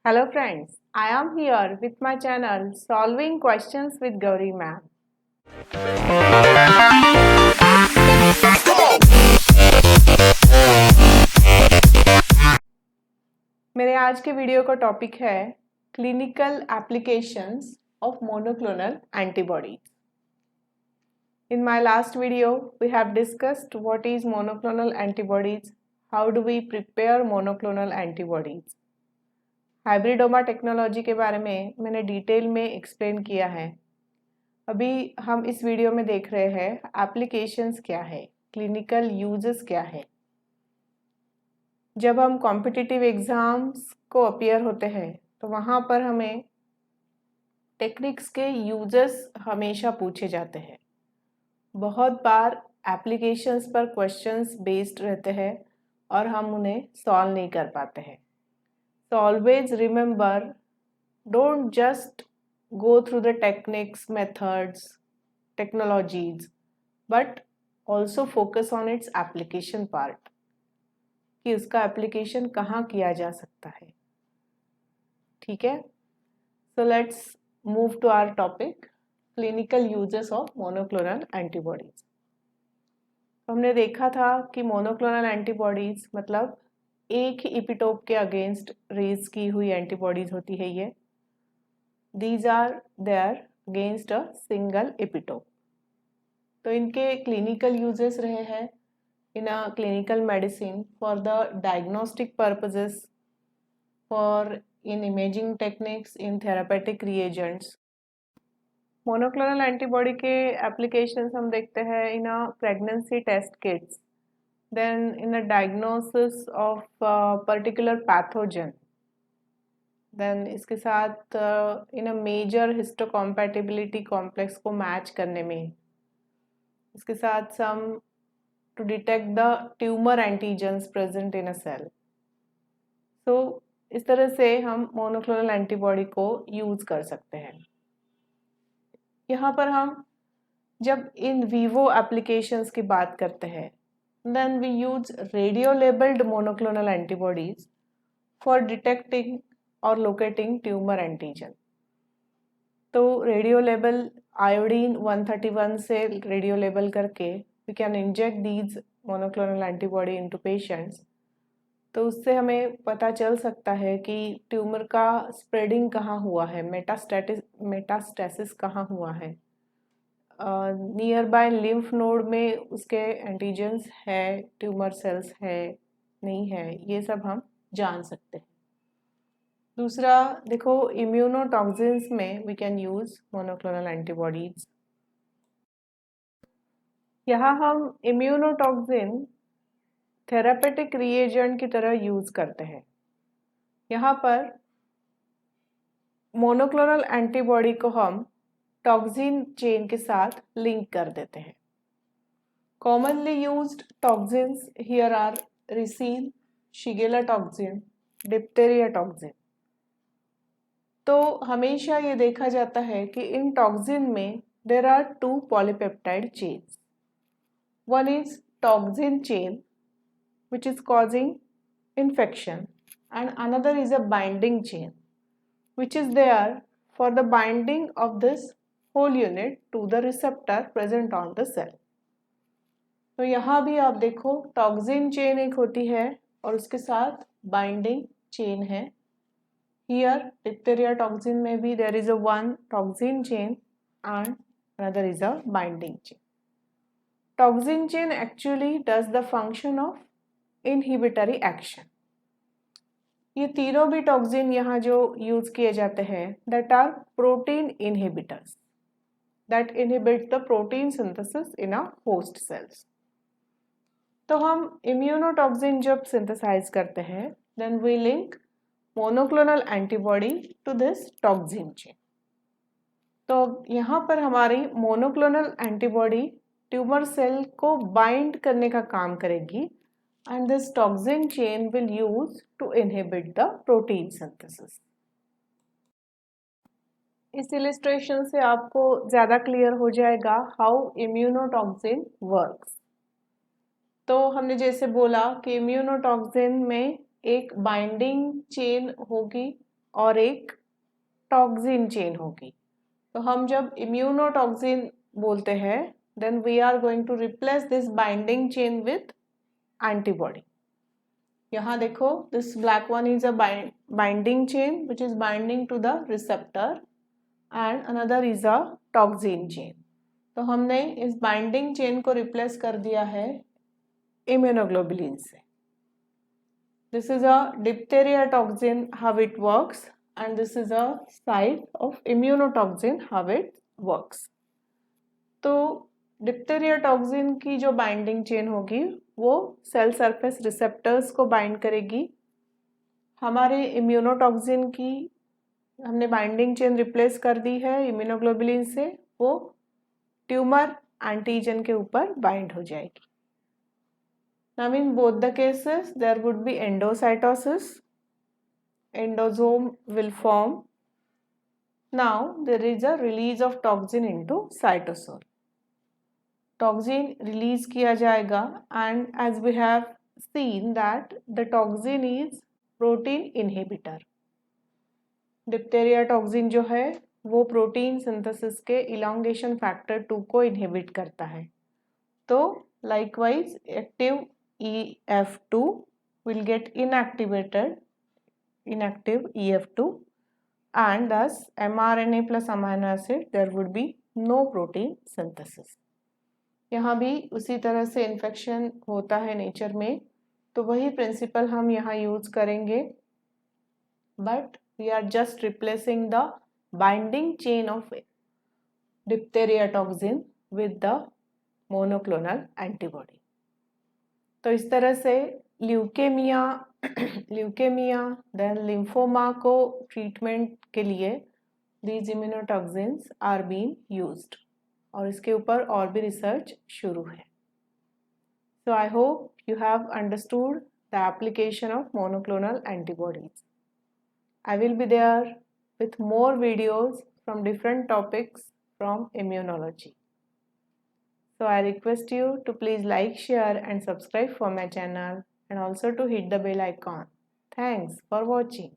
Hello friends, I am here with my channel Solving Questions with Gauri Ma'am. मेरे आज के video का topic है clinical applications of monoclonal antibodies. In my last video, we have discussed what is monoclonal antibodies, how do we prepare monoclonal antibodies. Hybridoma technology के बारे में मैंने detail में एक्सप्लेन किया है. अभी हम इस वीडियो में देख रहे हैं एप्लीकेशंस क्या है, क्लिनिकल यूजेस क्या है. जब हम कॉम्पिटिटिव एग्ज़ाम्स को अपीयर होते हैं तो वहाँ पर हमें टेक्निक्स के यूजेस हमेशा पूछे जाते हैं. बहुत बार एप्लीकेशंस पर क्वेश्चंस बेस्ड रहते हैं और हम उन्हें सॉल्व नहीं कर पाते हैं. So always remember, don't just go through the techniques, methods, technologies, but also focus on its application part. कि उसका एप्लीकेशन कहाँ किया जा सकता है. ठीक है. So let's move to our topic, clinical uses of monoclonal antibodies. हमने देखा था कि मोनोक्लोनल एंटीबॉडीज मतलब एक ही इपिटोप के अगेंस्ट रेज की हुई एंटीबॉडीज होती है. ये these are there against a single epitope. तो इनके क्लिनिकल यूजेस रहे हैं in a clinical medicine for the diagnostic purposes, for in imaging techniques, in therapeutic reagents. Monoclonal antibody के एप्लीकेशंस हम देखते हैं in a pregnancy test kits, then in a diagnosis of particular pathogen, then इसके साथ in a major histocompatibility complex को match करने में, इसके साथ some to detect the tumor antigens present in a cell. So इस तरह से हम मोनोक्लोनल एंटीबॉडी को यूज कर सकते हैं. यहाँ पर हम जब इन विवो एप्लीकेशंस की बात करते हैं, then we use radio labeled monoclonal antibodies for detecting or locating tumor antigen. तो रेडियो लेबल आयोडीन 131 से रेडियो लेबल करके we can inject these monoclonal antibody into patients. तो उससे हमें पता चल सकता है कि ट्यूमर का स्प्रेडिंग कहाँ हुआ है, मेटास्टेसिस कहाँ हुआ है, नियर बाय लिम्फ नोड में उसके एंटीजेंस है, ट्यूमर सेल्स है, नहीं है, ये सब हम जान सकते हैं. दूसरा देखो, इम्यूनोटॉक्सिन्स में we can use monoclonal antibodies. यहाँ हम इम्यूनोटॉक्सिन थेरापेटिक रिएजेंट की तरह यूज करते हैं. यहाँ पर मोनोक्लोनल एंटीबॉडी को हम टॉक्सिन चेन के साथ लिंक कर देते हैं. Commonly used toxins here are ricin, Shigella toxin, diphtheria toxin. तो हमेशा ये देखा जाता है कि इन टॉक्सिन में there are two polypeptide chains. One is toxin chain which is causing infection, and another is a binding chain which is there for the binding of this whole unit to the receptor present on the cell. तो यहाँ भी आप देखो toxin chain एक होती है और उसके साथ बाइंडिंग चेन है. हियर डिप्थेरिया टॉक्सिन में भी there is a one toxin chain and another is a binding chain. Toxin chain actually does the function of inhibitory action. ये तीनों भी टॉक्सिन यहाँ जो यूज किए जाते हैं that are protein inhibitors that inhibit the protein synthesis in a host cells. तो हम इम्यूनोटॉक्सिन जब सिंथेसाइज करते हैं then we link monoclonal antibody to this toxin chain. तो यहाँ पर हमारी मोनोक्लोनल एंटीबॉडी ट्यूमर सेल को बाइंड करने का काम करेगी and this toxin chain will use to inhibit the protein synthesis. इस इलिस्ट्रेशन से आपको ज़्यादा क्लियर हो जाएगा हाउ इम्यूनोटॉक्सिन वर्क्स. तो हमने जैसे बोला कि इम्यूनोटॉक्सिन में एक बाइंडिंग चेन होगी और एक टॉक्सिन चेन होगी। तो हम जब इम्यूनोटॉक्सिन बोलते हैं then we are going to replace this binding chain with antibody. यहाँ देखो, this black one is a binding chain which is binding to the receptor and another is a toxin chain. तो हमने इस binding chain को replace कर दिया है immunoglobulin से। This is a diphtheria toxin, how it works, and this is a side of immunotoxin, how it works. तो diphtheria toxin की जो बाइंडिंग चेन होगी वो सेल सरफेस रिसेप्टर्स को बाइंड करेगी। हमारे इम्यूनोटॉक्सिन की हमने बाइंडिंग चेन रिप्लेस कर दी है इम्यूनोग्लोबुलिन से, वो ट्यूमर एंटीजन के ऊपर बाइंड हो जाएगी। Now in both the cases there would be endocytosis, endosome will form. Now there is a release of toxin into cytosol. Toxin release किया जाएगा and as we have seen that the toxin is protein inhibitor. Diphtheria toxin जो है वो protein synthesis के elongation factor 2 को inhibit करता है। तो likewise active EF2 will get inactive EF2 and thus mRNA plus amino acid there would be no protein synthesis. यहाँ भी उसी तरह से इन्फेक्शन होता है नेचर में, तो वही प्रिंसिपल हम यहाँ यूज करेंगे, but we are just replacing the binding chain of diphtheria toxin with the monoclonal antibody. तो इस तरह से ल्यूकेमिया देन लिम्फोमा को ट्रीटमेंट के लिए these immunotoxins are being used, और इसके ऊपर और भी रिसर्च शुरू है। So I hope you have understood the application of monoclonal antibodies. I will be there with more videos from different topics from immunology. So I request you to please like, share and subscribe for my channel and also to hit the bell icon. Thanks for watching.